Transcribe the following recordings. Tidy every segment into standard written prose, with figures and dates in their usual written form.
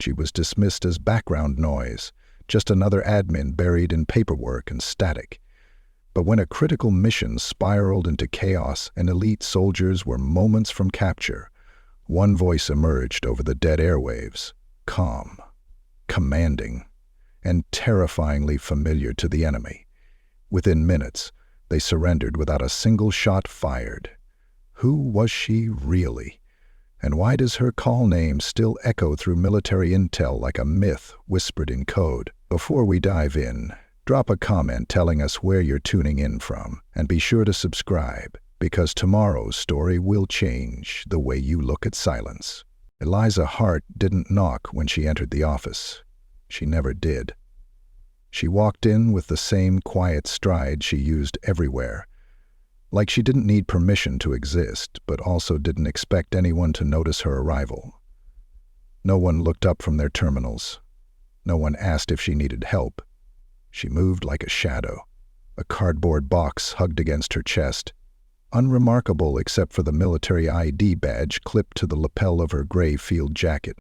She was dismissed as background noise, just another admin buried in paperwork and static. But when a critical mission spiraled into chaos and elite soldiers were moments from capture, one voice emerged over the dead airwaves, calm, commanding, and terrifyingly familiar to the enemy. Within minutes, they surrendered without a single shot fired. Who was she really? And why does her call name still echo through military intel like a myth whispered in code? Before we dive in, drop a comment telling us where you're tuning in from, and be sure to subscribe, because tomorrow's story will change the way you look at silence. Eliza Hart didn't knock when she entered the office. She never did. She walked in with the same quiet stride she used everywhere, like she didn't need permission to exist, but also didn't expect anyone to notice her arrival. No one looked up from their terminals. No one asked if she needed help. She moved like a shadow, a cardboard box hugged against her chest, unremarkable except for the military ID badge clipped to the lapel of her gray field jacket.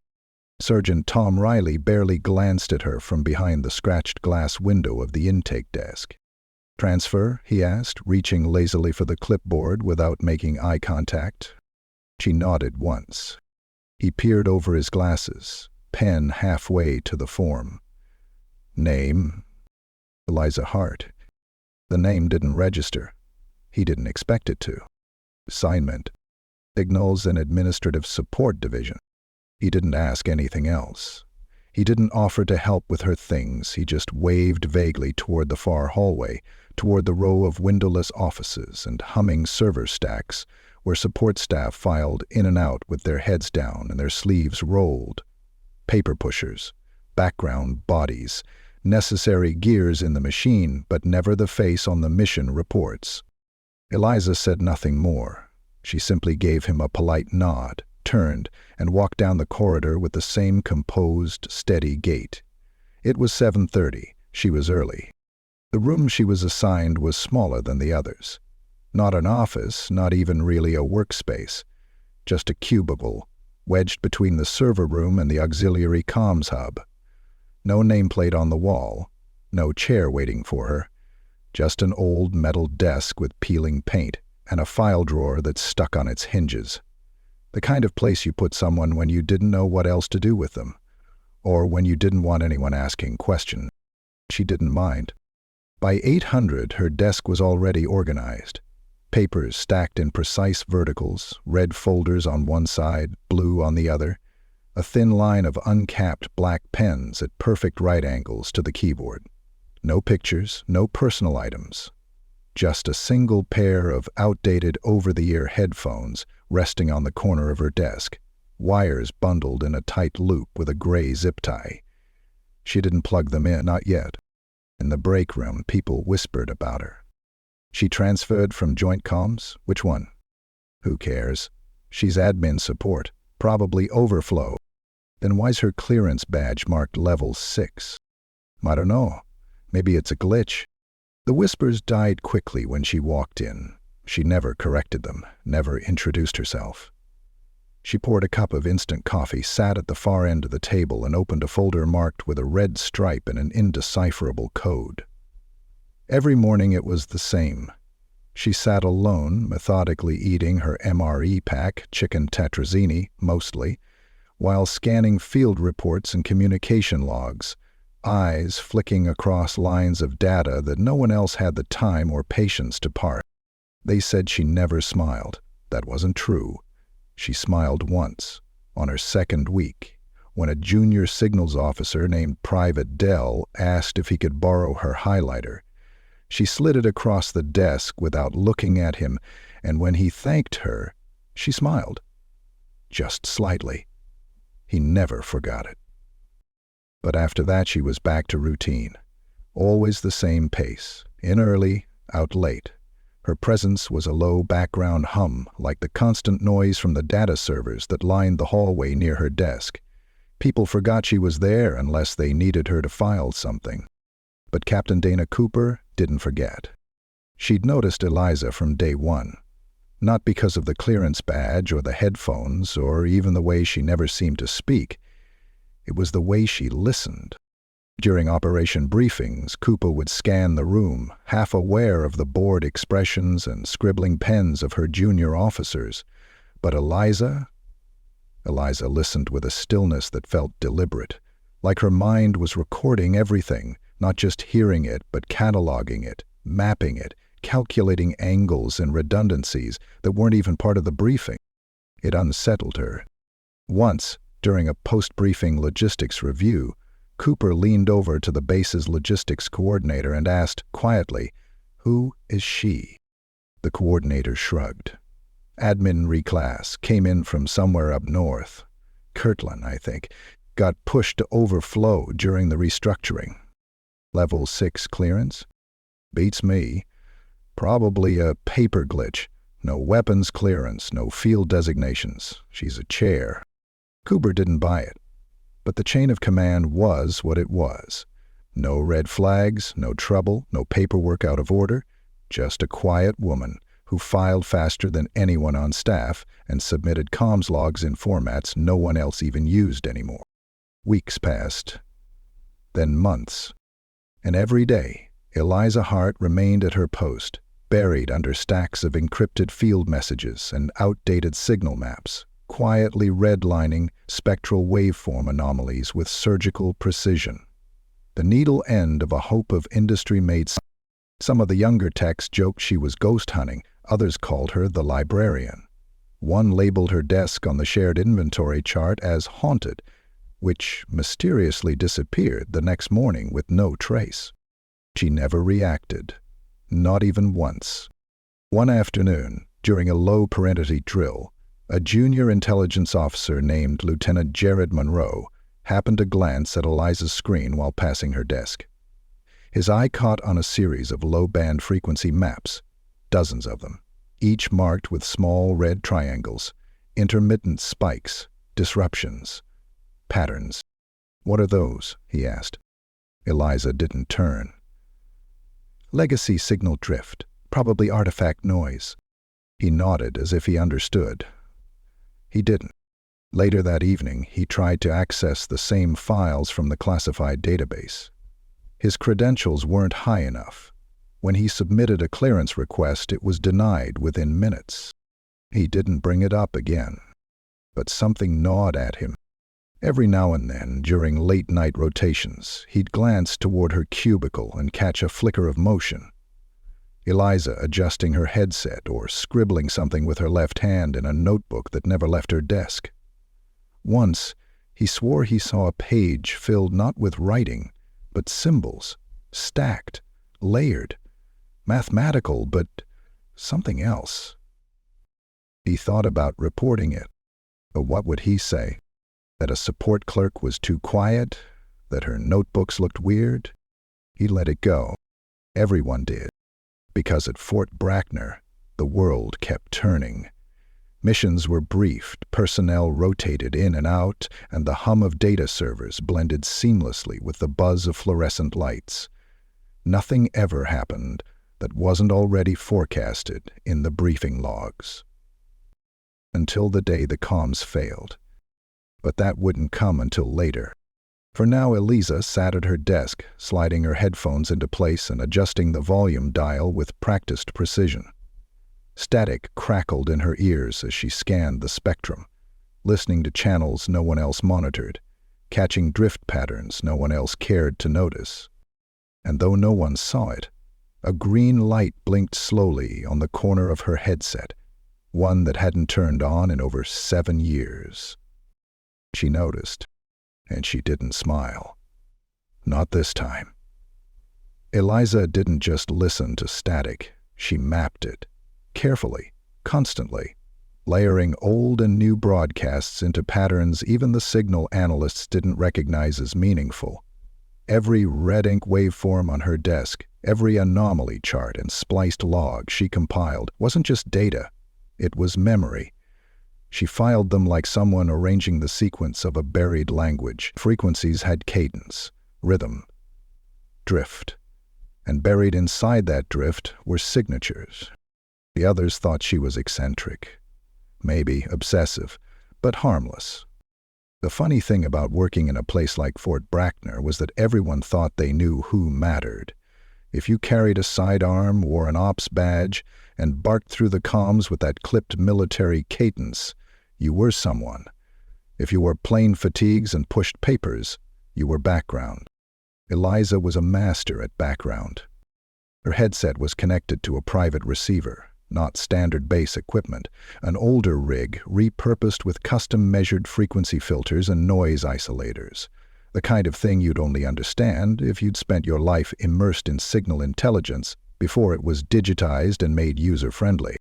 Sergeant Tom Riley barely glanced at her from behind the scratched glass window of the intake desk. "Transfer?" he asked, reaching lazily for the clipboard without making eye contact. She nodded once. He peered over his glasses, pen halfway to the form. Name? Eliza Hart. The name didn't register. He didn't expect it to. Assignment: Signals and Administrative Support Division. He didn't ask anything else. He didn't offer to help with her things. He just waved vaguely toward the far hallway, toward the row of windowless offices and humming server stacks where support staff filed in and out with their heads down and their sleeves rolled. Paper pushers, background bodies, necessary gears in the machine, but never the face on the mission reports. Eliza said nothing more. She simply gave him a polite nod, turned, and walked down the corridor with the same composed, steady gait. It was 7:30. She was early. The room she was assigned was smaller than the others. Not an office, not even really a workspace. Just a cubicle, wedged between the server room and the auxiliary comms hub. No nameplate on the wall, no chair waiting for her. Just an old metal desk with peeling paint and a file drawer that's stuck on its hinges. The kind of place you put someone when you didn't know what else to do with them, or when you didn't want anyone asking questions. She didn't mind. By 800, her desk was already organized. Papers stacked in precise verticals, red folders on one side, blue on the other, a thin line of uncapped black pens at perfect right angles to the keyboard. No pictures, no personal items. Just a single pair of outdated over-the-ear headphones resting on the corner of her desk, wires bundled in a tight loop with a gray zip tie. She didn't plug them in, not yet. In the break room, people whispered about her. She transferred from joint comms? Which one? Who cares? She's admin support, probably overflow. Then why's her clearance badge marked level 6? I don't know. Maybe it's a glitch. The whispers died quickly when she walked in. She never corrected them, never introduced herself. She poured a cup of instant coffee, sat at the far end of the table, and opened a folder marked with a red stripe and an indecipherable code. Every morning it was the same. She sat alone, methodically eating her MRE pack, chicken tetrazzini, mostly, while scanning field reports and communication logs, eyes flicking across lines of data that no one else had the time or patience to parse. They said she never smiled. That wasn't true. She smiled once, on her second week, when a junior signals officer named Private Dell asked if he could borrow her highlighter. She slid it across the desk without looking at him, and when he thanked her, she smiled. Just slightly. He never forgot it. But after that she was back to routine. Always the same pace, in early, out late. Her presence was a low background hum, like the constant noise from the data servers that lined the hallway near her desk. People forgot she was there unless they needed her to file something. But Captain Dana Cooper didn't forget. She'd noticed Eliza from day one. Not because of the clearance badge or the headphones or even the way she never seemed to speak. It was the way she listened. During operation briefings, Cooper would scan the room, half aware of the bored expressions and scribbling pens of her junior officers. But Eliza listened with a stillness that felt deliberate, like her mind was recording everything, not just hearing it, but cataloging it, mapping it, calculating angles and redundancies that weren't even part of the briefing. It unsettled her. Once, during a post-briefing logistics review, Cooper leaned over to the base's logistics coordinator and asked quietly, "Who is she?" The coordinator shrugged. "Admin reclass, came in from somewhere up north. Kirtland, I think. Got pushed to overflow during the restructuring. Level 6 clearance? Beats me. Probably a paper glitch. No weapons clearance, no field designations. She's a chair." Cooper didn't buy it. But the chain of command was what it was. No red flags, no trouble, no paperwork out of order. Just a quiet woman who filed faster than anyone on staff and submitted comms logs in formats no one else even used anymore. Weeks passed, then months. And every day, Eliza Hart remained at her post, buried under stacks of encrypted field messages and outdated signal maps, quietly redlining spectral waveform anomalies with surgical precision. The needle end of a hope of industry-made science. Some of the younger techs joked she was ghost hunting, others called her the librarian. One labeled her desk on the shared inventory chart as haunted, which mysteriously disappeared the next morning with no trace. She never reacted, not even once. One afternoon, during a low-parentity drill, a junior intelligence officer named Lieutenant Jared Monroe happened to glance at Eliza's screen while passing her desk. His eye caught on a series of low-band frequency maps, dozens of them, each marked with small red triangles, intermittent spikes, disruptions, patterns. "What are those?" he asked. Eliza didn't turn. "Legacy signal drift, probably artifact noise." He nodded as if he understood. He didn't. Later that evening, he tried to access the same files from the classified database. His credentials weren't high enough. When he submitted a clearance request, it was denied within minutes. He didn't bring it up again. But something gnawed at him. Every now and then, during late-night rotations, he'd glance toward her cubicle and catch a flicker of motion. Eliza adjusting her headset or scribbling something with her left hand in a notebook that never left her desk. Once, he swore he saw a page filled not with writing, but symbols, stacked, layered, mathematical, but something else. He thought about reporting it, but what would he say? That a support clerk was too quiet? That her notebooks looked weird? He let it go. Everyone did. Because at Fort Brackner, the world kept turning. Missions were briefed, personnel rotated in and out, and the hum of data servers blended seamlessly with the buzz of fluorescent lights. Nothing ever happened that wasn't already forecasted in the briefing logs. Until the day the comms failed. But that wouldn't come until later. For now, Eliza sat at her desk, sliding her headphones into place and adjusting the volume dial with practiced precision. Static crackled in her ears as she scanned the spectrum, listening to channels no one else monitored, catching drift patterns no one else cared to notice. And though no one saw it, a green light blinked slowly on the corner of her headset, one that hadn't turned on in over 7 years. She noticed, and she didn't smile. Not this time. Eliza didn't just listen to static, she mapped it, carefully, constantly, layering old and new broadcasts into patterns even the signal analysts didn't recognize as meaningful. Every red ink waveform on her desk, every anomaly chart and spliced log she compiled wasn't just data, it was memory. She filed them like someone arranging the sequence of a buried language. Frequencies had cadence, rhythm, drift, and buried inside that drift were signatures. The others thought she was eccentric, maybe obsessive, but harmless. The funny thing about working in a place like Fort Brackner was that everyone thought they knew who mattered. If you carried a sidearm, wore an ops badge, and barked through the comms with that clipped military cadence, you were someone. If you wore plain fatigues and pushed papers, you were background. Eliza was a master at background. Her headset was connected to a private receiver, not standard base equipment, an older rig repurposed with custom-measured frequency filters and noise isolators, the kind of thing you'd only understand if you'd spent your life immersed in signal intelligence before it was digitized and made user-friendly.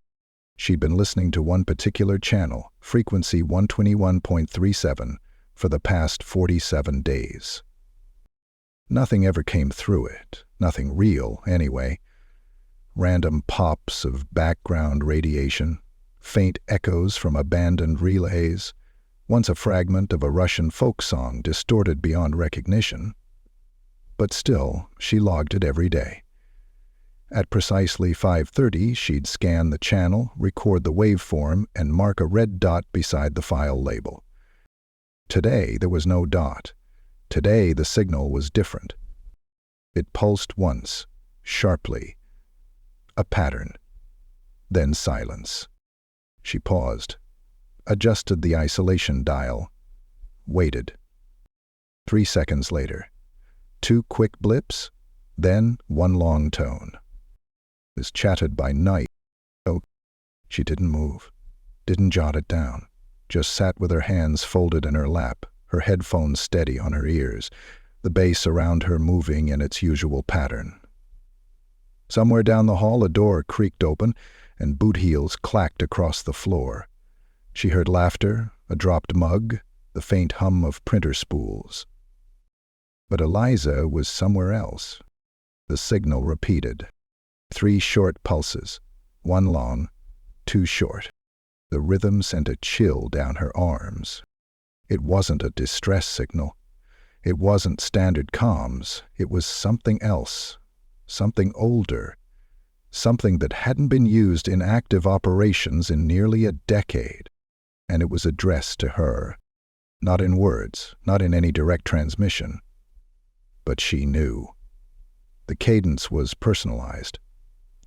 She'd been listening to one particular channel, frequency 121.37, for the past 47 days. Nothing ever came through it, nothing real, anyway. Random pops of background radiation, faint echoes from abandoned relays, once a fragment of a Russian folk song distorted beyond recognition. But still, she logged it every day. At precisely 5:30, she'd scan the channel, record the waveform, and mark a red dot beside the file label. Today, there was no dot. Today, the signal was different. It pulsed once, sharply. A pattern. Then silence. She paused, adjusted the isolation dial, waited. 3 seconds later, 2 quick blips, then one long tone. It was chatted by night. Oh, she didn't move, didn't jot it down, just sat with her hands folded in her lap, her headphones steady on her ears, the bass around her moving in its usual pattern. Somewhere down the hall, a door creaked open, and boot heels clacked across the floor. She heard laughter, a dropped mug, the faint hum of printer spools. But Eliza was somewhere else. The signal repeated. 3 short pulses, 1 long, 2 short. The rhythm sent a chill down her arms. It wasn't a distress signal. It wasn't standard comms. It was something else. Something older, something that hadn't been used in active operations in nearly a decade, and it was addressed to her, not in words, not in any direct transmission, but she knew. The cadence was personalized.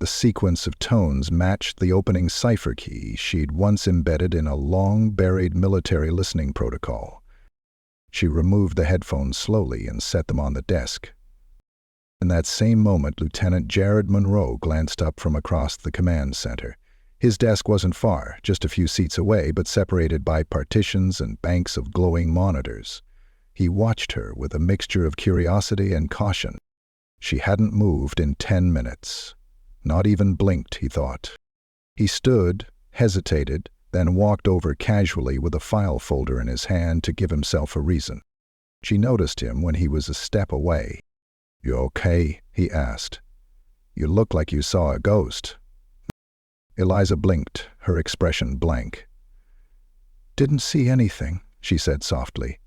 The sequence of tones matched the opening cipher key she'd once embedded in a long-buried military listening protocol. She removed the headphones slowly and set them on the desk. In that same moment, Lieutenant Jared Monroe glanced up from across the command center. His desk wasn't far, just a few seats away, but separated by partitions and banks of glowing monitors. He watched her with a mixture of curiosity and caution. She hadn't moved in 10 minutes. Not even blinked, he thought. He stood, hesitated, then walked over casually with a file folder in his hand to give himself a reason. She noticed him when he was a step away. "You okay?" he asked. "You look like you saw a ghost." Eliza blinked, her expression blank. "Didn't see anything," she said softly.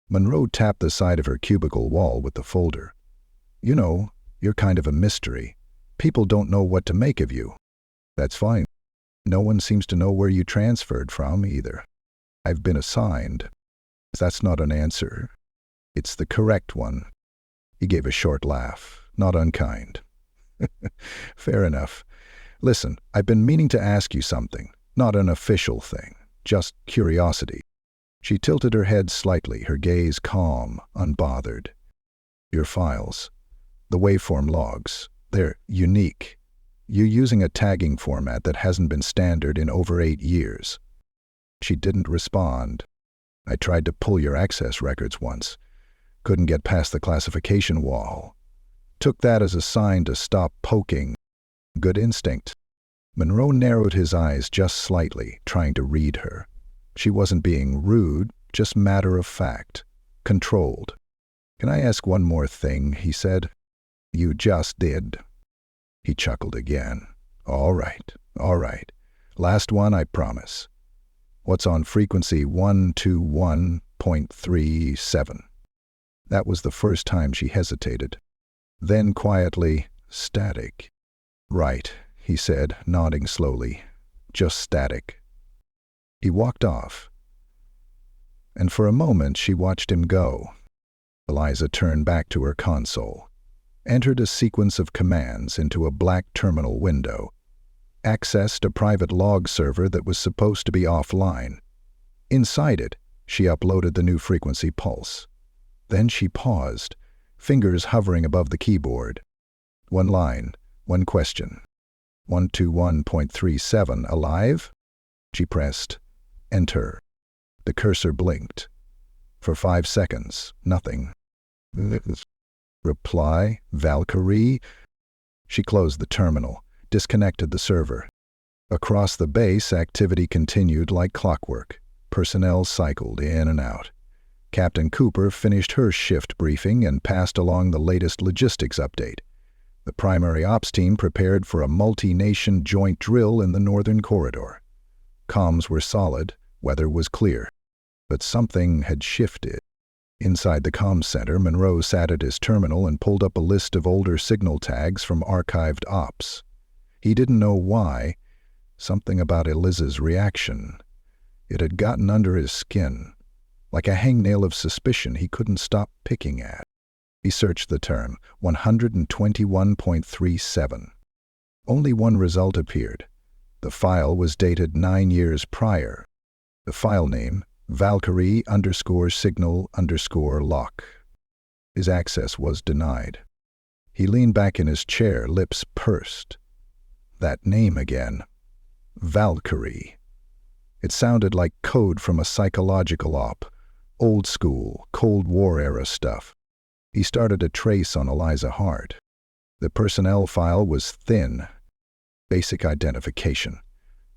Monroe tapped the side of her cubicle wall with the folder. "You know, you're kind of a mystery. People don't know what to make of you." "That's fine. No one seems to know where you transferred from, either." "I've been assigned." "That's not an answer. It's the correct one." He gave a short laugh, not unkind. "Fair enough. Listen, I've been meaning to ask you something, not an official thing, just curiosity." She tilted her head slightly, her gaze calm, unbothered. "Your files, the waveform logs, they're unique. You're using a tagging format that hasn't been standard in over 8 years." She didn't respond. "I tried to pull your access records once. Couldn't get past the classification wall. Took that as a sign to stop poking. Good instinct." Monroe narrowed his eyes just slightly, trying to read her. She wasn't being rude, just matter of fact, controlled. "Can I ask one more thing?" he said. "You just did." He chuckled again. All right. Last one, I promise. What's on frequency 121.37? That was the first time she hesitated. Then quietly, "Static." "Right," he said, nodding slowly. "Just static." He walked off. and for a moment she watched him go. Eliza turned back to her console, entered a sequence of commands into a black terminal window, accessed a private log server that was supposed to be offline. Inside it, she uploaded the new frequency pulse. Then she paused, fingers hovering above the keyboard. One line, one question. 121.37, alive? She pressed enter. The cursor blinked. For 5 seconds, nothing. Reply, Valkyrie? She closed the terminal, disconnected the server. Across the base, activity continued like clockwork. Personnel cycled in and out. Captain Cooper finished her shift briefing and passed along the latest logistics update. The primary ops team prepared for a multi-nation joint drill in the northern corridor. Comms were solid, weather was clear. But something had shifted. Inside the comms center, Monroe sat at his terminal and pulled up a list of older signal tags from archived ops. He didn't know why. Something about Eliza's reaction. It had gotten under his skin, like a hangnail of suspicion he couldn't stop picking at. He searched the term, 121.37. Only one result appeared. The file was dated 9 years prior. The file name, Valkyrie_signal_lock. His access was denied. He leaned back in his chair, lips pursed. That name again. Valkyrie. It sounded like code from a psychological op. Old school, Cold War era stuff. He started a trace on Eliza Hart. The personnel file was thin. Basic identification.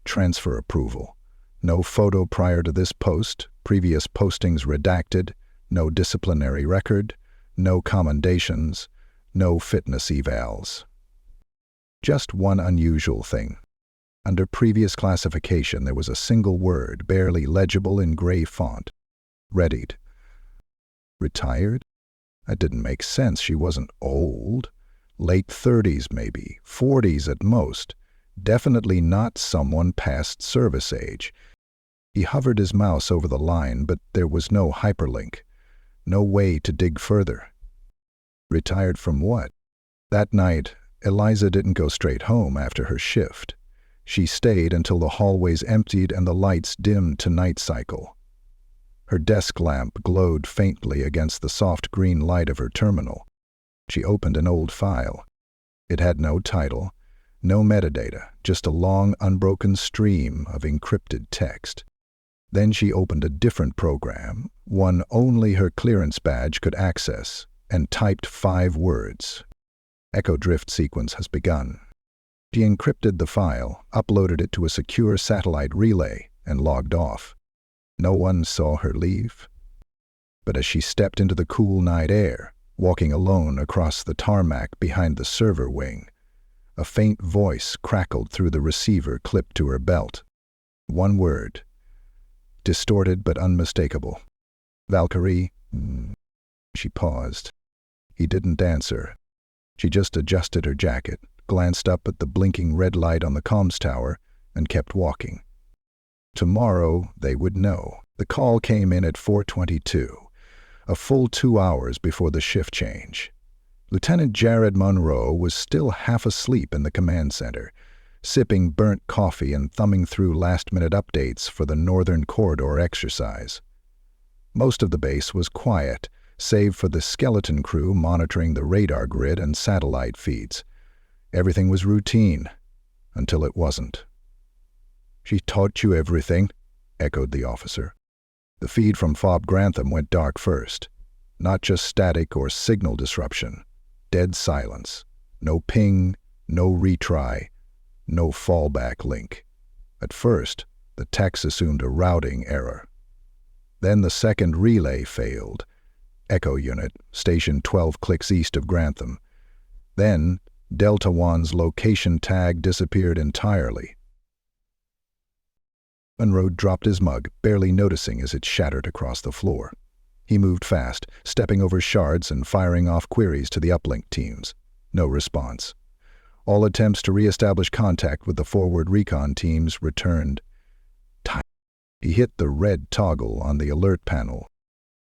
Transfer approval. No photo prior to this post, previous postings redacted, no disciplinary record, no commendations, no fitness evals. Just one unusual thing. Under previous classification, there was a single word, barely legible in gray font. Readied. Retired? That didn't make sense. She wasn't old. Late 30s maybe, 40s at most. Definitely not someone past service age. He hovered his mouse over the line, but there was no hyperlink. No way to dig further. Retired from what? That night, Eliza didn't go straight home after her shift. She stayed until the hallways emptied and the lights dimmed to night cycle. Her desk lamp glowed faintly against the soft green light of her terminal. She opened an old file. It had no title, no metadata, just a long, unbroken stream of encrypted text. Then she opened a different program, one only her clearance badge could access, and typed 5 words. Echo drift sequence has begun. She encrypted the file, uploaded it to a secure satellite relay, and logged off. No one saw her leave. But as she stepped into the cool night air, walking alone across the tarmac behind the server wing, a faint voice crackled through the receiver clipped to her belt. One word. Distorted but unmistakable. Valkyrie? She paused. He didn't answer. She just adjusted her jacket, glanced up at the blinking red light on the comms tower, and kept walking. Tomorrow they would know. The call came in at 4:22, a full 2 hours before the shift change. Lieutenant Jared Monroe was still half asleep in the command center, sipping burnt coffee and thumbing through last-minute updates for the Northern Corridor exercise. Most of the base was quiet, save for the skeleton crew monitoring the radar grid and satellite feeds. Everything was routine, until it wasn't. "She taught you everything?" echoed the officer. The feed from Fort Brackner went dark first. Not just static or signal disruption. Dead silence. No ping, no retry, no fallback link. At first, the techs assumed a routing error. Then the second relay failed. Echo unit, station 12 clicks east of Grantham. Then, Delta One's location tag disappeared entirely. Monroe dropped his mug, barely noticing as it shattered across the floor. He moved fast, stepping over shards and firing off queries to the uplink teams. No response. All attempts to re-establish contact with the forward recon teams returned. He hit the red toggle on the alert panel.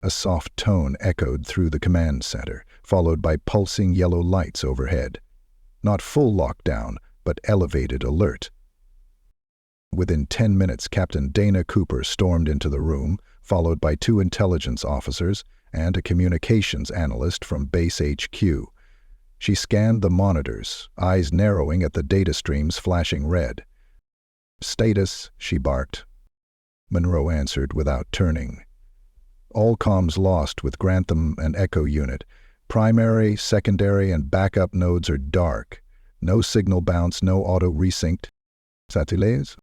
A soft tone echoed through the command center, followed by pulsing yellow lights overhead. Not full lockdown, but elevated alert. Within 10 minutes, Captain Dana Cooper stormed into the room, followed by 2 intelligence officers and a communications analyst from Base HQ. She scanned the monitors, eyes narrowing at the data streams flashing red. "Status," she barked. Monroe answered without turning. "All comms lost with Grantham and Echo unit. Primary, secondary, and backup nodes are dark. No signal bounce, no auto resynced. Satellites?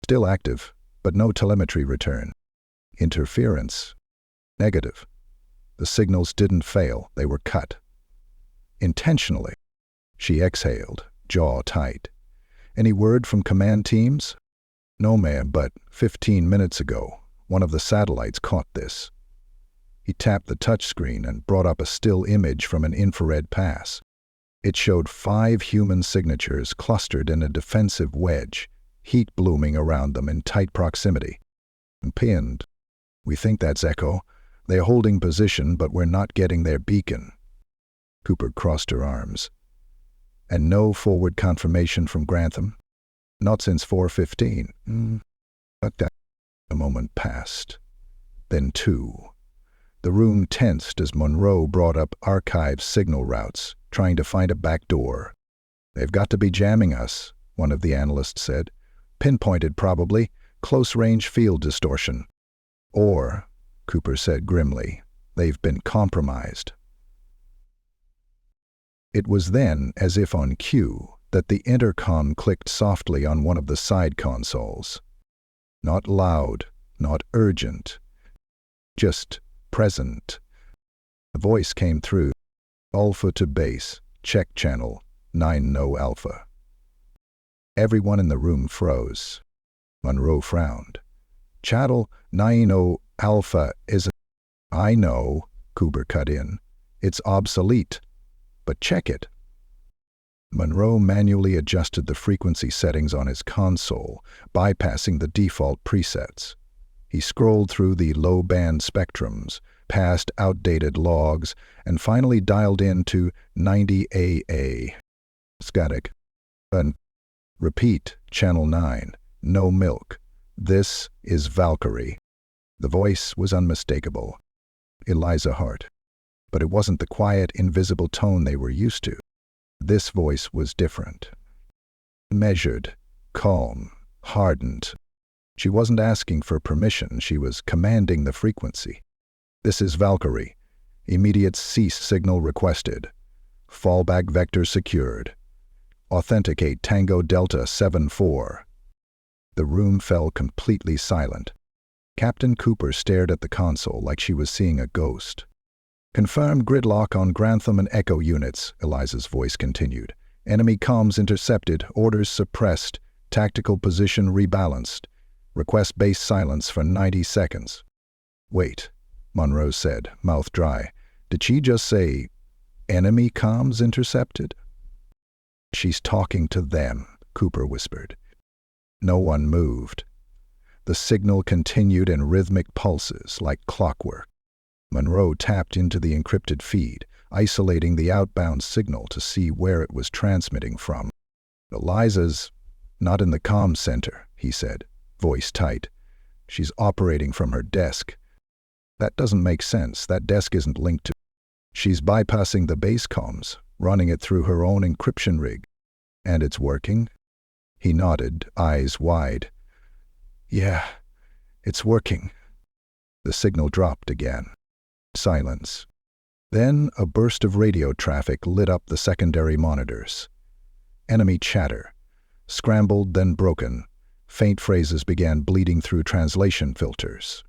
Still active, but no telemetry return. Interference? Negative. The signals didn't fail, they were cut. Intentionally." She exhaled, jaw tight. "Any word from command teams?" "No, ma'am, but 15 minutes ago, one of the satellites caught this." He tapped the touchscreen and brought up a still image from an infrared pass. It showed 5 human signatures clustered in a defensive wedge, heat blooming around them in tight proximity. "Pinned. We think that's Echo. They're holding position, but we're not getting their beacon." Cooper crossed her arms. "And no forward confirmation from Grantham?" "Not since 4:15. But that." A moment passed. Then 2. The room tensed as Monroe brought up archive signal routes, trying to find a back door. "They've got to be jamming us," one of the analysts said. "Pinpointed probably, close-range field distortion." "Or," Cooper said grimly, "they've been compromised." It was then, as if on cue, that the intercom clicked softly on one of the side consoles. Not loud, not urgent, just present. The voice came through. "Alpha to base, check channel, 9-0 Alpha." Everyone in the room froze. Monroe frowned. "Channel 9-0 Alpha isn't—" "I know," Cooper cut in. "It's obsolete. But check it." Monroe manually adjusted the frequency settings on his console, bypassing the default presets. He scrolled through the low-band spectrums, past outdated logs, and finally dialed in to 90 AA. "Static. Repeat, channel 9. No milk. This is Valkyrie." The voice was unmistakable. Eliza Hart. But it wasn't the quiet, invisible tone they were used to. This voice was different. Measured, calm, hardened. She wasn't asking for permission, she was commanding the frequency. "This is Valkyrie. Immediate cease signal requested. Fallback vector secured. Authenticate Tango Delta 74. The room fell completely silent. Captain Cooper stared at the console like she was seeing a ghost. "Confirm gridlock on Grantham and Echo units," Eliza's voice continued. "Enemy comms intercepted, orders suppressed, tactical position rebalanced. Request base silence for 90 seconds. "Wait," Monroe said, mouth dry. "Did she just say, enemy comms intercepted?" "She's talking to them," Cooper whispered. No one moved. The signal continued in rhythmic pulses like clockwork. Monroe tapped into the encrypted feed, isolating the outbound signal to see where it was transmitting from. "Eliza's not in the comm center," he said, voice tight. "She's operating from her desk." "That doesn't make sense. That desk isn't linked to—" "She's bypassing the base comms, running it through her own encryption rig." "And it's working?" He nodded, eyes wide. "Yeah, it's working." The signal dropped again. Silence. Then a burst of radio traffic lit up the secondary monitors. Enemy chatter. Scrambled, then broken. Faint phrases began bleeding through translation filters.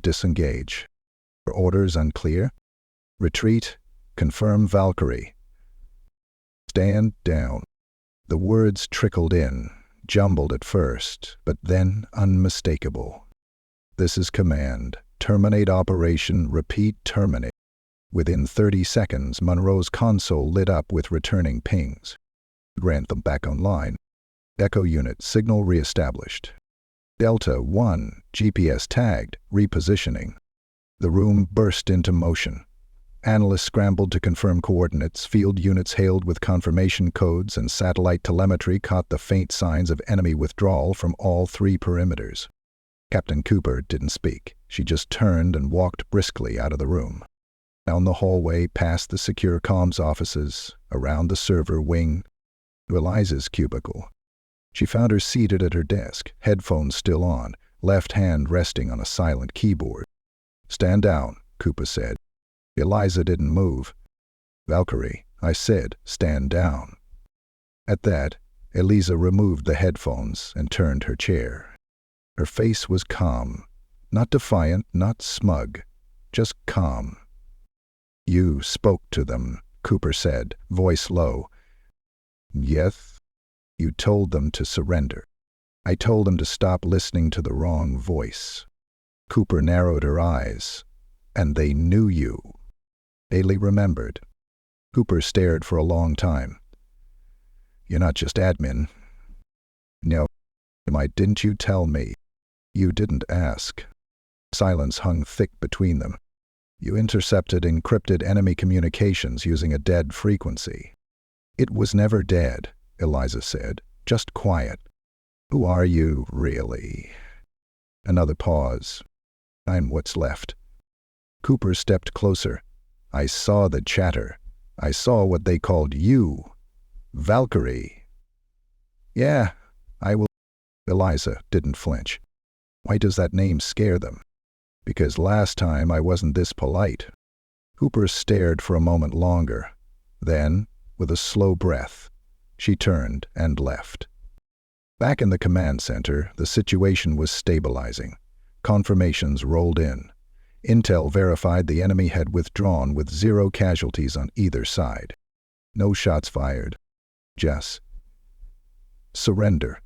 "Disengage. Orders unclear. Retreat. Confirm Valkyrie. Stand down." The words trickled in, jumbled at first, but then unmistakable. "This is command. Terminate operation. Repeat, terminate." Within 30 seconds, Monroe's console lit up with returning pings. Grantham back online. Echo unit, signal reestablished. Delta 1, GPS tagged, repositioning. The room burst into motion. Analysts scrambled to confirm coordinates, field units hailed with confirmation codes, and satellite telemetry caught the faint signs of enemy withdrawal from all three perimeters. Captain Cooper didn't speak. She just turned and walked briskly out of the room. Down the hallway, past the secure comms offices, around the server wing, to Eliza's cubicle. She found her seated at her desk, headphones still on, left hand resting on a silent keyboard. "Stand down," Cooper said. Eliza didn't move. "Valkyrie," I said, "stand down." At that, Eliza removed the headphones and turned her chair. Her face was calm, not defiant, not smug, just calm. "You spoke to them," Cooper said, voice low. "Yes. You told them to surrender. I told them to stop listening to the wrong voice." Cooper narrowed her eyes. "And they knew you." Bailey remembered. Cooper stared for a long time. "You're not just admin." "No. Didn't you tell me?" "You didn't ask." Silence hung thick between them. "You intercepted encrypted enemy communications using a dead frequency." "It was never dead," Eliza said, "just quiet." "Who are you, really?" Another pause. "I'm what's left." Cooper stepped closer. "I saw the chatter. I saw what they called you. Valkyrie." "Yeah, I will." Eliza didn't flinch. "Why does that name scare them?" "Because last time I wasn't this polite." Cooper stared for a moment longer. Then, with a slow breath, she turned and left. Back in the command center, the situation was stabilizing. Confirmations rolled in. Intel verified the enemy had withdrawn with 0 casualties on either side. No shots fired. Just surrender.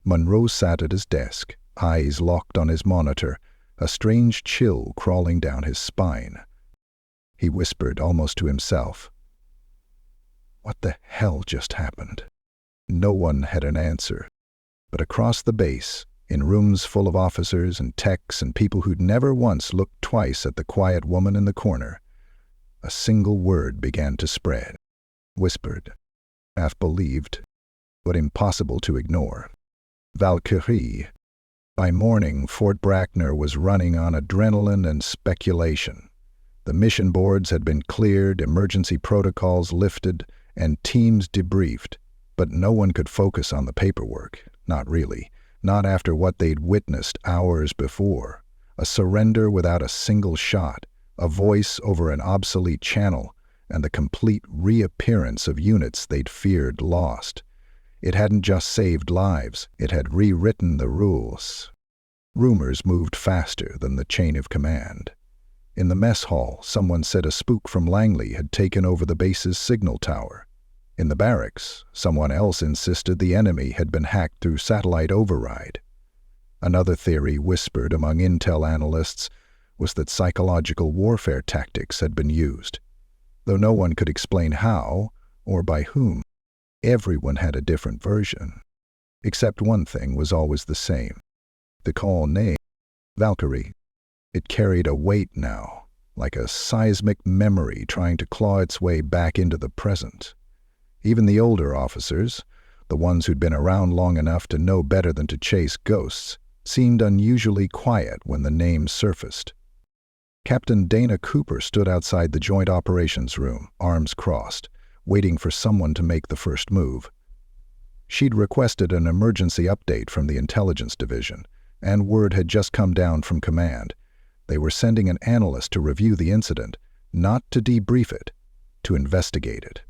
Monroe sat at his desk, eyes locked on his monitor, a strange chill crawling down his spine. He whispered almost to himself, "What the hell just happened?" No one had an answer. But across the base, in rooms full of officers and techs and people who'd never once looked twice at the quiet woman in the corner, a single word began to spread. Whispered, half believed, but impossible to ignore. Valkyrie. By morning, Fort Brackner was running on adrenaline and speculation. The mission boards had been cleared, emergency protocols lifted, and teams debriefed, but no one could focus on the paperwork. Not really. Not after what they'd witnessed hours before. A surrender without a single shot, a voice over an obsolete channel, and the complete reappearance of units they'd feared lost. It hadn't just saved lives, it had rewritten the rules. Rumors moved faster than the chain of command. In the mess hall, someone said a spook from Langley had taken over the base's signal tower. In the barracks, someone else insisted the enemy had been hacked through satellite override. Another theory whispered among intel analysts was that psychological warfare tactics had been used, though no one could explain how or by whom. Everyone had a different version. Except one thing was always the same. The call name, Valkyrie. It carried a weight now, like a seismic memory trying to claw its way back into the present. Even the older officers, the ones who'd been around long enough to know better than to chase ghosts, seemed unusually quiet when the name surfaced. Captain Dana Cooper stood outside the Joint Operations Room, arms crossed, waiting for someone to make the first move. She'd requested an emergency update from the Intelligence Division, and word had just come down from command. They were sending an analyst to review the incident, not to debrief it, to investigate it.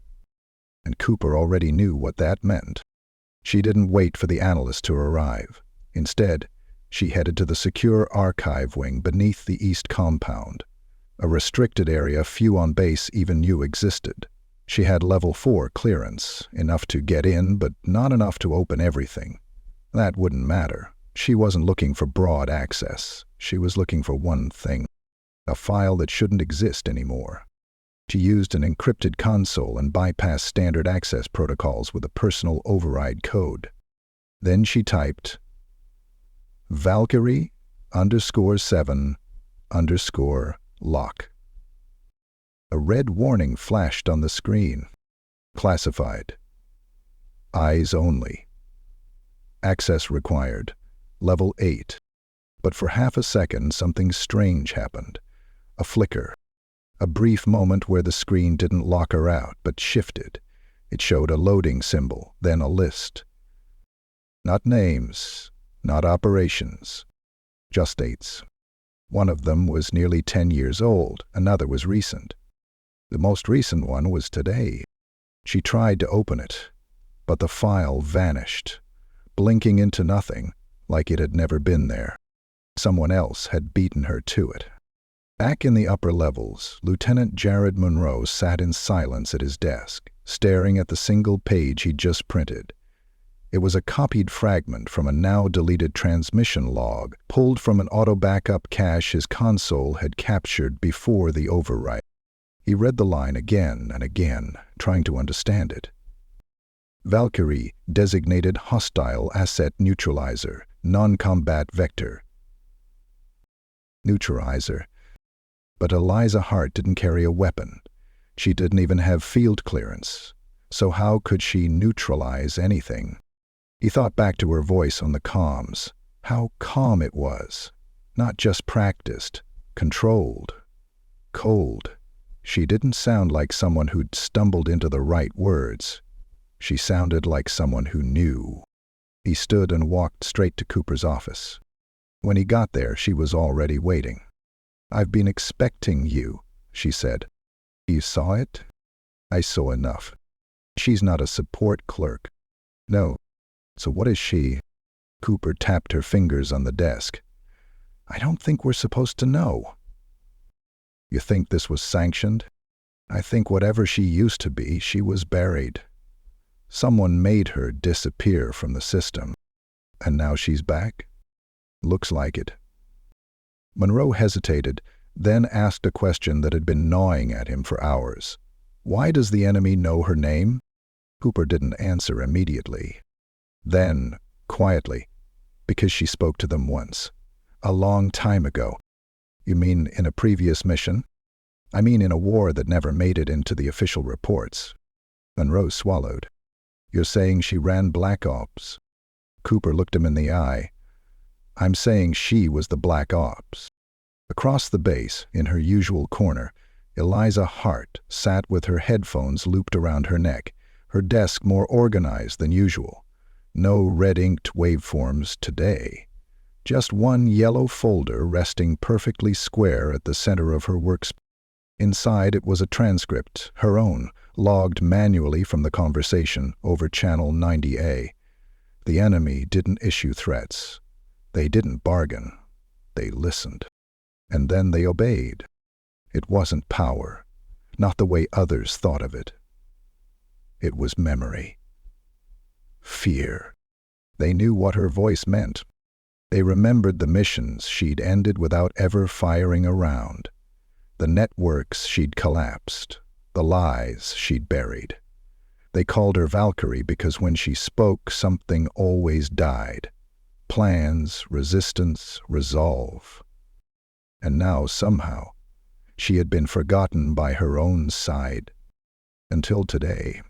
And Cooper already knew what that meant. She didn't wait for the analyst to arrive. Instead, she headed to the secure archive wing beneath the east compound, a restricted area few on base even knew existed. She had level 4 clearance, enough to get in, but not enough to open everything. That wouldn't matter. She wasn't looking for broad access. She was looking for one thing, a file that shouldn't exist anymore. She used an encrypted console and bypassed standard access protocols with a personal override code. Then she typed Valkyrie _7_lock. A red warning flashed on the screen. Classified. Eyes only. Access required. Level 8. But for half a second, something strange happened. A flicker. A brief moment where the screen didn't lock her out, but shifted. It showed a loading symbol, then a list. Not names, not operations, just dates. One of them was nearly 10 years old, another was recent. The most recent one was today. She tried to open it, but the file vanished, blinking into nothing, like it had never been there. Someone else had beaten her to it. Back in the upper levels, Lieutenant Jared Monroe sat in silence at his desk, staring at the single page he'd just printed. It was a copied fragment from a now-deleted transmission log, pulled from an auto-backup cache his console had captured before the overwrite. He read the line again and again, trying to understand it. Valkyrie, designated hostile asset neutralizer, non-combat vector. Neutralizer. But Eliza Hart didn't carry a weapon. She didn't even have field clearance. So how could she neutralize anything? He thought back to her voice on the comms. How calm it was. Not just practiced, controlled. Cold. She didn't sound like someone who'd stumbled into the right words. She sounded like someone who knew. He stood and walked straight to Cooper's office. When he got there, she was already waiting. "I've been expecting you," she said. "You saw it?" "I saw enough. She's not a support clerk." "No. So what is she?" Cooper tapped her fingers on the desk. "I don't think we're supposed to know." "You think this was sanctioned?" "I think whatever she used to be, she was buried. Someone made her disappear from the system. And now she's back?" "Looks like it." Monroe hesitated, then asked a question that had been gnawing at him for hours. "Why does the enemy know her name?" Cooper didn't answer immediately. Then, quietly, "Because she spoke to them once. A long time ago." "You mean in a previous mission?" "I mean in a war that never made it into the official reports." Monroe swallowed. "You're saying she ran Black Ops?" Cooper looked him in the eye. "I'm saying she was the Black Ops." Across the base, in her usual corner, Eliza Hart sat with her headphones looped around her neck, her desk more organized than usual. No red-inked waveforms today. Just one yellow folder resting perfectly square at the center of her workspace. Inside it was a transcript, her own, logged manually from the conversation over channel 90A. The enemy didn't issue threats. They didn't bargain. They listened. And then they obeyed. It wasn't power, not the way others thought of it. It was memory. Fear. They knew what her voice meant. They remembered the missions she'd ended without ever firing a round, the networks she'd collapsed, the lies she'd buried. They called her Valkyrie because when she spoke, something always died. Plans, resistance, resolve. And now, somehow, she had been forgotten by her own side. Until today.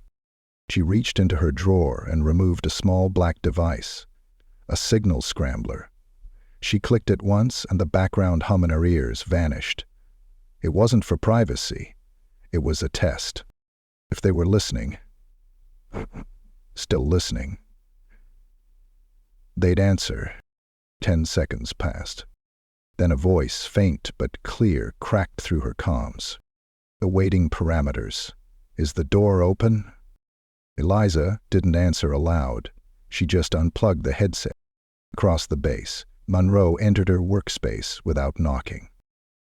She reached into her drawer and removed a small black device, a signal scrambler. She clicked it once and the background hum in her ears vanished. It wasn't for privacy. It was a test. If they were listening, still listening, they'd answer. 10 seconds passed. Then a voice, faint but clear, cracked through her comms. Awaiting parameters. "Is the door open?" Eliza didn't answer aloud. She just unplugged the headset. Across the base, Monroe entered her workspace without knocking.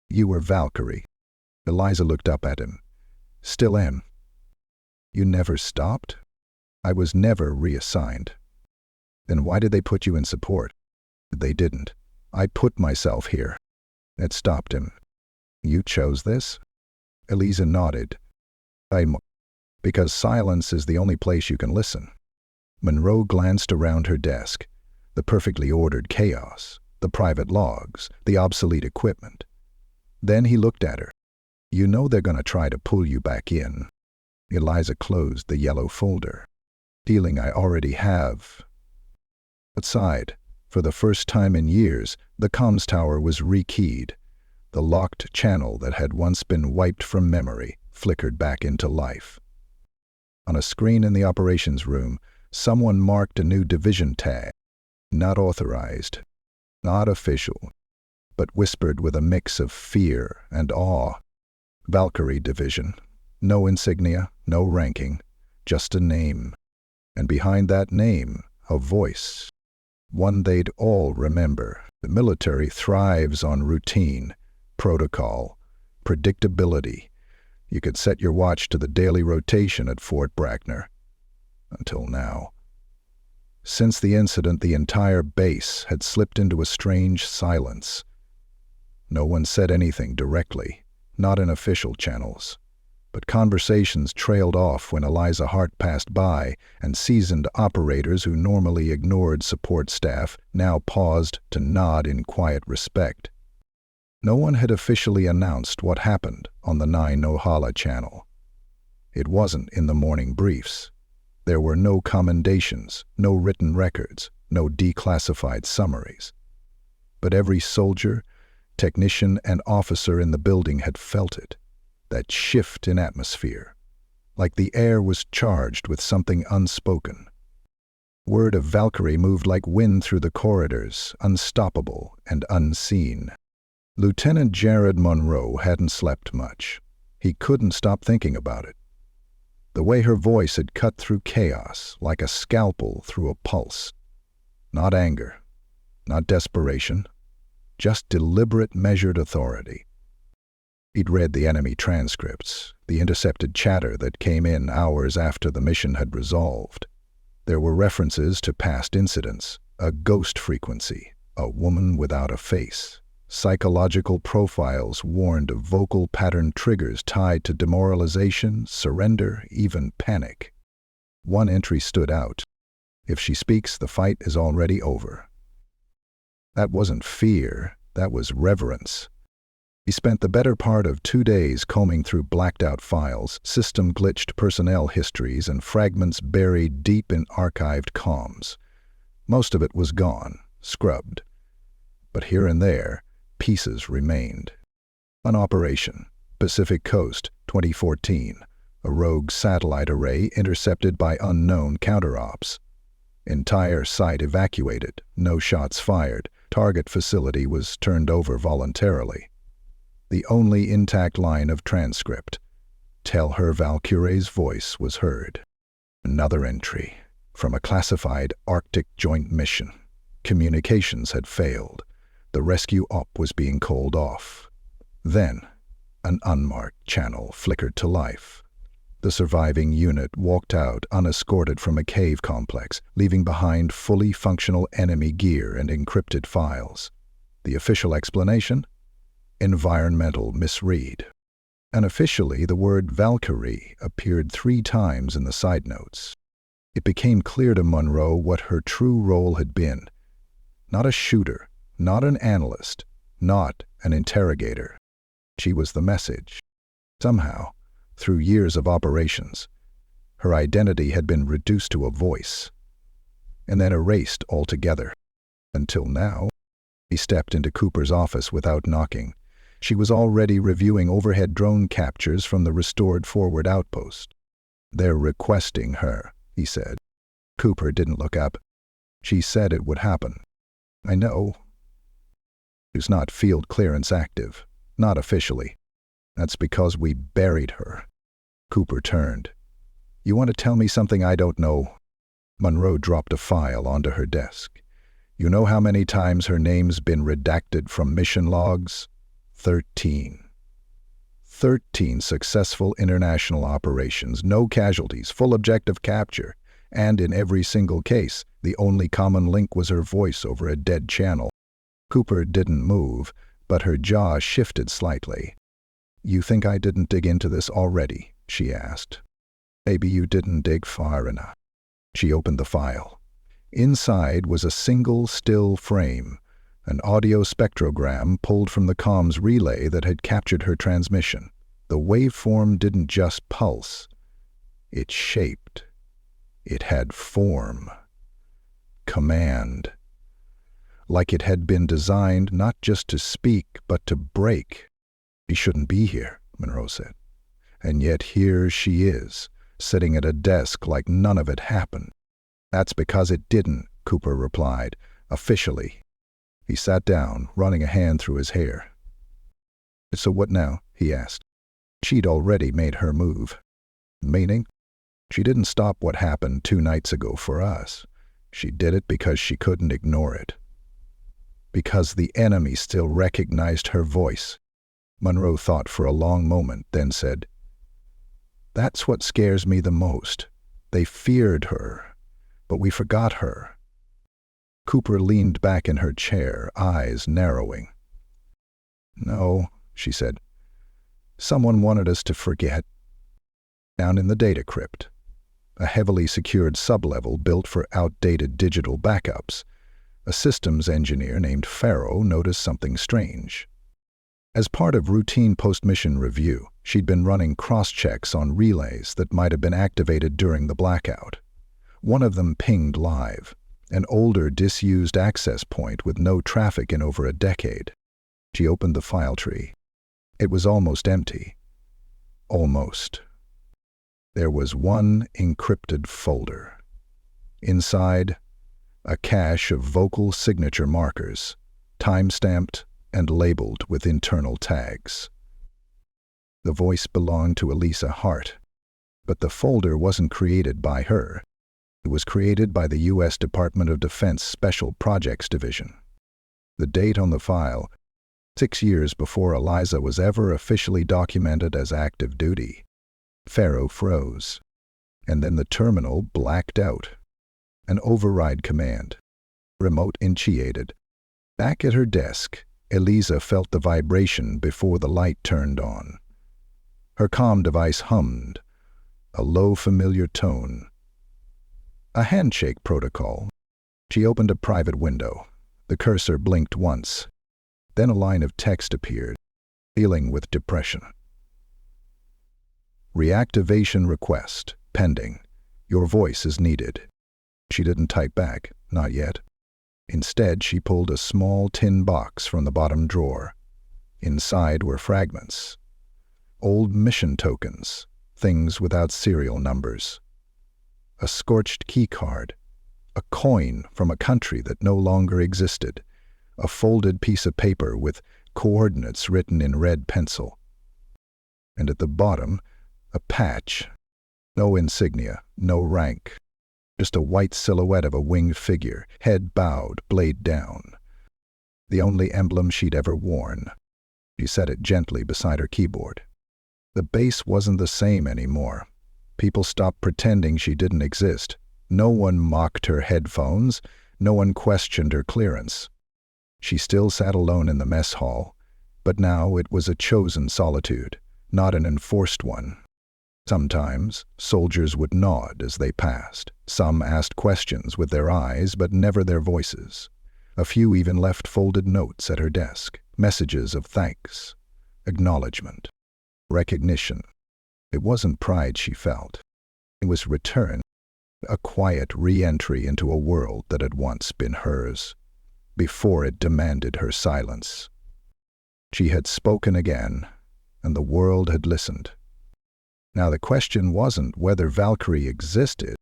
"You were Valkyrie." Eliza looked up at him. "Still am." "You never stopped?" "I was never reassigned." "Then why did they put you in support?" "They didn't. I put myself here." It stopped him. "You chose this?" Eliza nodded. Because silence is the only place you can listen." Monroe glanced around her desk. The perfectly ordered chaos, the private logs, the obsolete equipment. Then he looked at her. "You know they're going to try to pull you back in." Eliza closed the yellow folder. "Feeling I already have." Outside, for the first time in years, the comms tower was rekeyed. The locked channel that had once been wiped from memory flickered back into life. On a screen in the operations room, someone marked a new division tag. Not authorized, not official, but whispered with a mix of fear and awe. Valkyrie Division. No insignia, no ranking, just a name. And behind that name, a voice. One they'd all remember. The military thrives on routine, protocol, predictability. You could set your watch to the daily rotation at Fort Brackner. Until now. Since the incident, the entire base had slipped into a strange silence. No one said anything directly, not in official channels. But conversations trailed off when Eliza Hart passed by, and seasoned operators who normally ignored support staff now paused to nod in quiet respect. No one had officially announced what happened on the 9 Ohala channel. It wasn't in the morning briefs. There were no commendations, no written records, no declassified summaries. But every soldier, technician, and officer in the building had felt it. That shift in atmosphere, like the air was charged with something unspoken. Word of Valkyrie moved like wind through the corridors, unstoppable and unseen. Lieutenant Jared Monroe hadn't slept much. He couldn't stop thinking about it. The way her voice had cut through chaos, like a scalpel through a pulse. Not anger, not desperation, just deliberate, measured authority. He'd read the enemy transcripts, the intercepted chatter that came in hours after the mission had resolved. There were references to past incidents, a ghost frequency, a woman without a face. Psychological profiles warned of vocal pattern triggers tied to demoralization, surrender, even panic. One entry stood out. "If she speaks, the fight is already over." That wasn't fear, that was reverence. He spent the better part of 2 days combing through blacked-out files, system-glitched personnel histories, and fragments buried deep in archived comms. Most of it was gone, scrubbed. But here and there, pieces remained. An operation, Pacific Coast, 2014, a rogue satellite array intercepted by unknown counter-ops. Entire site evacuated, no shots fired, target facility was turned over voluntarily. The only intact line of transcript. "Tell her Valkyrie's voice was heard." Another entry, from a classified Arctic joint mission. Communications had failed. The rescue op was being called off. Then, an unmarked channel flickered to life. The surviving unit walked out unescorted from a cave complex, leaving behind fully functional enemy gear and encrypted files. The official explanation? Environmental misread. Unofficially, the word Valkyrie appeared 3 times in the side notes. It became clear to Monroe what her true role had been. Not a shooter, not an analyst, not an interrogator. She was the message. Somehow, through years of operations, her identity had been reduced to a voice, and then erased altogether. Until now, he stepped into Cooper's office without knocking. She was already reviewing overhead drone captures from the restored forward outpost. "They're requesting her," he said. Cooper didn't look up. "She said it would happen." "I know." "She's not field clearance active. Not officially. That's because we buried her." Cooper turned. "You want to tell me something I don't know?" Monroe dropped a file onto her desk. "You know how many times her name's been redacted from mission logs? 13. 13 successful international operations, no casualties, full objective capture, and in every single case, the only common link was her voice over a dead channel." Cooper didn't move, but her jaw shifted slightly. "You think I didn't dig into this already?" she asked. "Maybe you didn't dig far enough." She opened the file. Inside was a single still frame, an audio spectrogram pulled from the comms relay that had captured her transmission. The waveform didn't just pulse. It shaped. It had form. Command. Like it had been designed not just to speak, but to break. She shouldn't be here, Monroe said. And yet here she is, sitting at a desk like none of it happened. That's because it didn't, Cooper replied, officially. He sat down, running a hand through his hair. So what now? He asked. She'd already made her move. Meaning? She didn't stop what happened 2 nights ago for us. She did it because she couldn't ignore it. Because the enemy still recognized her voice. Monroe thought for a long moment, then said, "That's what scares me the most. They feared her, but we forgot her." Cooper leaned back in her chair, eyes narrowing. "No," she said. "Someone wanted us to forget." Down in the data crypt, a heavily secured sublevel built for outdated digital backups, a systems engineer named Farrow noticed something strange. As part of routine post-mission review, she'd been running cross-checks on relays that might have been activated during the blackout. One of them pinged live, an older, disused access point with no traffic in over a decade. She opened the file tree. It was almost empty. Almost. There was one encrypted folder. Inside, a cache of vocal signature markers, time-stamped and labeled with internal tags. The voice belonged to Eliza Hart, but the folder wasn't created by her. It was created by the U.S. Department of Defense Special Projects Division. The date on the file, 6 years before Eliza was ever officially documented as active duty. Farrow froze, and then the terminal blacked out. An override command. Remote initiated. Back at her desk, Eliza felt the vibration before the light turned on. Her comm device hummed, a low familiar tone. A handshake protocol. She opened a private window. The cursor blinked once. Then a line of text appeared, dealing with depression. Reactivation request, pending. Your voice is needed. She didn't type back, not yet. Instead, she pulled a small tin box from the bottom drawer. Inside were fragments. Old mission tokens, things without serial numbers. A scorched keycard. A coin from a country that no longer existed. A folded piece of paper with coordinates written in red pencil. And at the bottom, a patch. No insignia, no rank. Just a white silhouette of a winged figure, head bowed, blade down. The only emblem she'd ever worn. She set it gently beside her keyboard. The base wasn't the same anymore. People stopped pretending she didn't exist. No one mocked her headphones. No one questioned her clearance. She still sat alone in the mess hall, but now it was a chosen solitude, not an enforced one. Sometimes, soldiers would nod as they passed. Some asked questions with their eyes, but never their voices. A few even left folded notes at her desk, messages of thanks, acknowledgement, recognition. It wasn't pride she felt. It was return, a quiet re-entry into a world that had once been hers, before it demanded her silence. She had spoken again, and the world had listened. Now the question wasn't whether Valkyrie existed,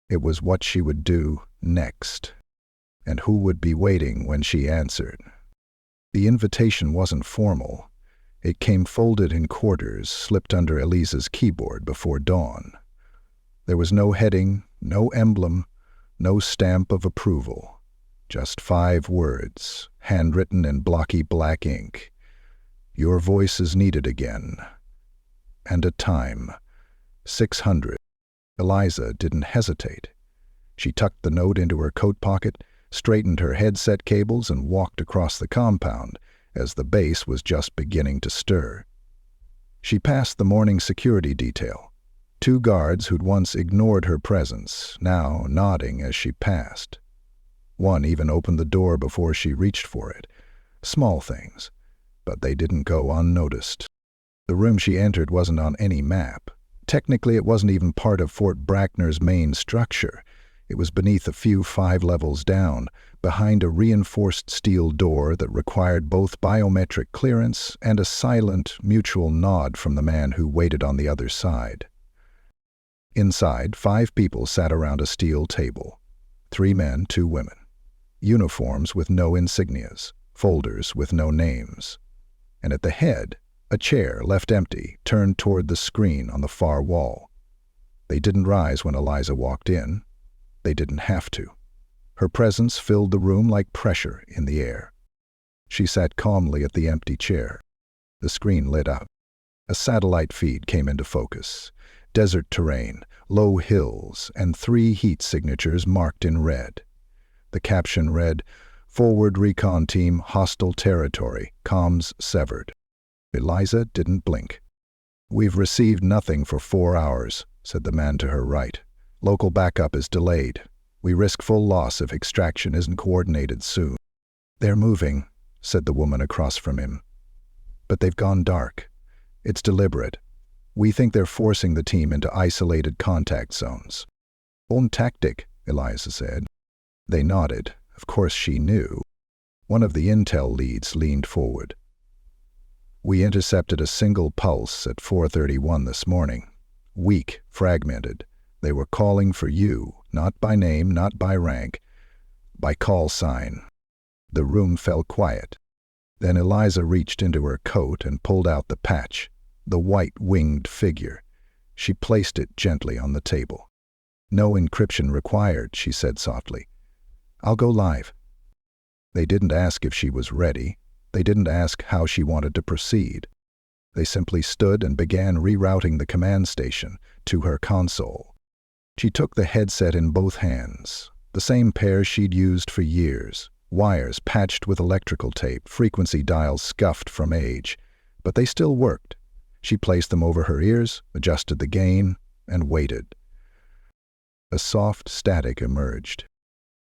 it was what she would do next, and who would be waiting when she answered. The invitation wasn't formal. It came folded in quarters, slipped under Eliza's keyboard before dawn. There was no heading, no emblem, no stamp of approval. Just 5 words, handwritten in blocky black ink. Your voice is needed again. And a time. 600. Eliza didn't hesitate. She tucked the note into her coat pocket, straightened her headset cables, and walked across the compound as the base was just beginning to stir. She passed the morning security detail. Two guards who'd once ignored her presence, now nodding as she passed. One even opened the door before she reached for it. Small things, but they didn't go unnoticed. The room she entered wasn't on any map. Technically, it wasn't even part of Fort Brackner's main structure. It was beneath a few 5 levels down, behind a reinforced steel door that required both biometric clearance and a silent, mutual nod from the man who waited on the other side. Inside, 5 people sat around a steel table. 3 men, 2 women. Uniforms with no insignias, folders with no names. And at the head, a chair left empty, turned toward the screen on the far wall. They didn't rise when Eliza walked in. They didn't have to. Her presence filled the room like pressure in the air. She sat calmly at the empty chair. The screen lit up. A satellite feed came into focus. Desert terrain, low hills, and 3 heat signatures marked in red. The caption read, "Forward Recon Team, Hostile Territory, Comms Severed." Eliza didn't blink. "We've received nothing for 4 hours," said the man to her right. "Local backup is delayed. We risk full loss if extraction isn't coordinated soon." "They're moving," said the woman across from him. "But they've gone dark. It's deliberate. We think they're forcing the team into isolated contact zones." "Own tactic," Eliza said. They nodded. Of course she knew. One of the intel leads leaned forward. "We intercepted a single pulse at 4:31 this morning. Weak, fragmented. They were calling for you, not by name, not by rank, by call sign." The room fell quiet. Then Eliza reached into her coat and pulled out the patch, the white winged figure. She placed it gently on the table. "No encryption required," she said softly. "I'll go live." They didn't ask if she was ready. They didn't ask how she wanted to proceed. They simply stood and began rerouting the command station to her console. She took the headset in both hands, the same pair she'd used for years, wires patched with electrical tape, frequency dials scuffed from age, but they still worked. She placed them over her ears, adjusted the gain, and waited. A soft static emerged.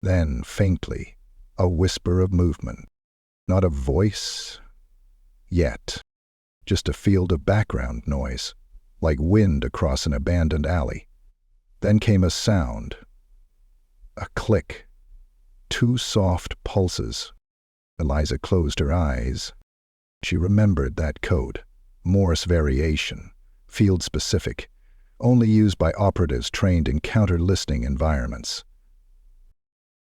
Then, faintly, a whisper of movement. Not a voice yet, just a field of background noise, like wind across an abandoned alley. Then came a sound, a click, 2 soft pulses. Eliza closed her eyes. She remembered that code, Morse variation, field-specific, only used by operatives trained in counter-listening environments.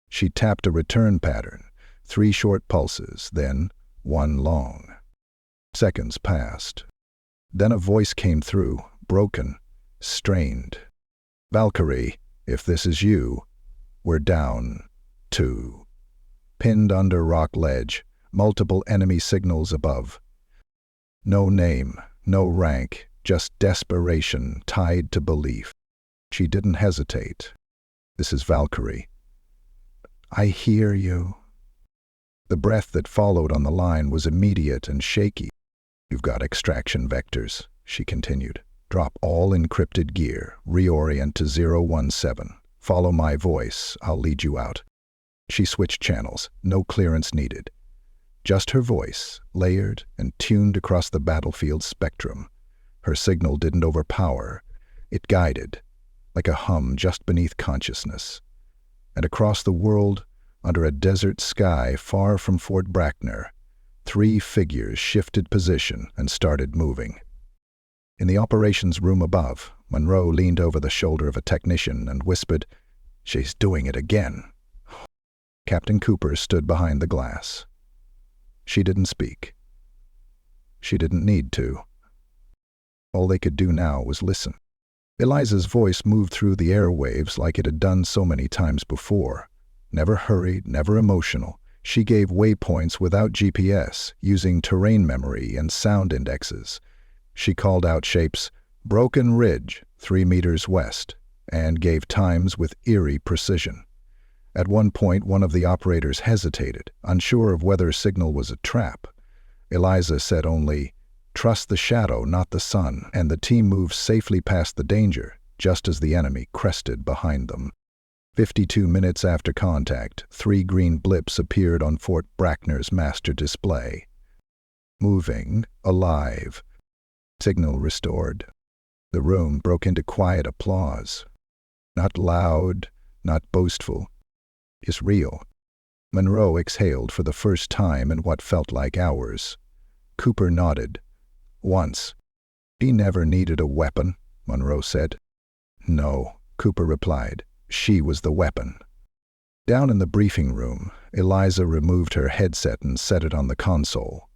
She tapped a return pattern, 3 short pulses, then 1 long. Seconds passed. Then a voice came through, broken, strained. "Valkyrie, if this is you, we're down 2. Pinned under rock ledge, multiple enemy signals above. No name, no rank, just desperation tied to belief." She didn't hesitate. "This is Valkyrie. I hear you." The breath that followed on the line was immediate and shaky. "You've got extraction vectors," she continued. "Drop all encrypted gear, reorient to 017. Follow my voice, I'll lead you out." She switched channels, no clearance needed. Just her voice, layered and tuned across the battlefield spectrum. Her signal didn't overpower. It guided, like a hum just beneath consciousness. And across the world, under a desert sky far from Fort Brackner, 3 figures shifted position and started moving. In the operations room above, Monroe leaned over the shoulder of a technician and whispered, "She's doing it again." Captain Cooper stood behind the glass. She didn't speak. She didn't need to. All they could do now was listen. Eliza's voice moved through the airwaves like it had done so many times before. Never hurried, never emotional. She gave waypoints without GPS, using terrain memory and sound indexes. She called out shapes, "Broken Ridge, 3 meters west," and gave times with eerie precision. At one point, one of the operators hesitated, unsure of whether signal was a trap. Eliza said only, "Trust the shadow, not the sun," and the team moved safely past the danger, just as the enemy crested behind them. 52 minutes after contact, 3 green blips appeared on Fort Brackner's master display. Moving, alive. Signal restored. The room broke into quiet applause. Not loud, not boastful. Just real. Monroe exhaled for the first time in what felt like hours. Cooper nodded. Once. He never needed a weapon, Monroe said. No, Cooper replied. She was the weapon. Down in the briefing room, Eliza removed her headset and set it on the console.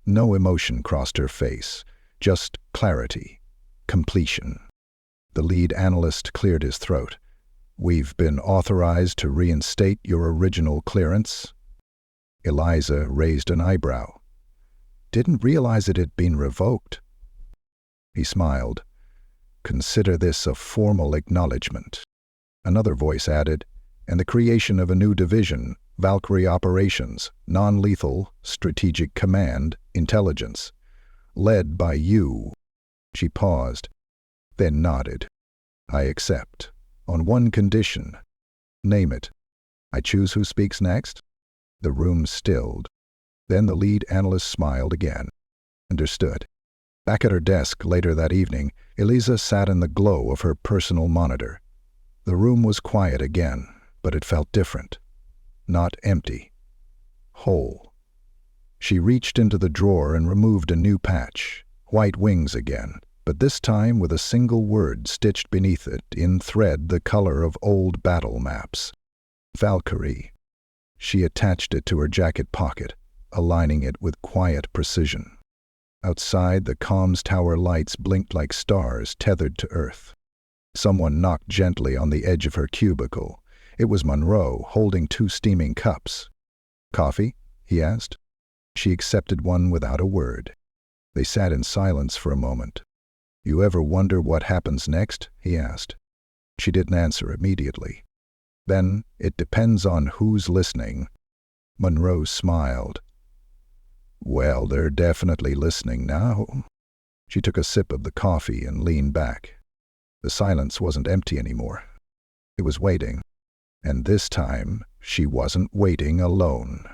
No emotion crossed her face, just clarity, completion. The lead analyst cleared his throat. We've been authorized to reinstate your original clearance. Eliza raised an eyebrow. Didn't realize it had been revoked. He smiled. Consider this a formal acknowledgement. Another voice added, and the creation of a new division, Valkyrie Operations, Non-Lethal, Strategic Command, Intelligence, led by you. She paused, then nodded. I accept. On one condition. Name it. I choose who speaks next? The room stilled. Then the lead analyst smiled again. Understood. Back at her desk later that evening, Eliza sat in the glow of her personal monitor. The room was quiet again, but it felt different. Not empty. Whole. She reached into the drawer and removed a new patch. White wings again, but this time with a single word stitched beneath it in thread the color of old battle maps. Valkyrie. She attached it to her jacket pocket, aligning it with quiet precision. Outside, the comms tower lights blinked like stars tethered to Earth. Someone knocked gently on the edge of her cubicle. It was Monroe, holding 2 steaming cups. Coffee? He asked. She accepted one without a word. They sat in silence for a moment. You ever wonder what happens next? He asked. She didn't answer immediately. Then, it depends on who's listening. Monroe smiled. Well, they're definitely listening now. She took a sip of the coffee and leaned back. The silence wasn't empty anymore. It was waiting. And this time, she wasn't waiting alone.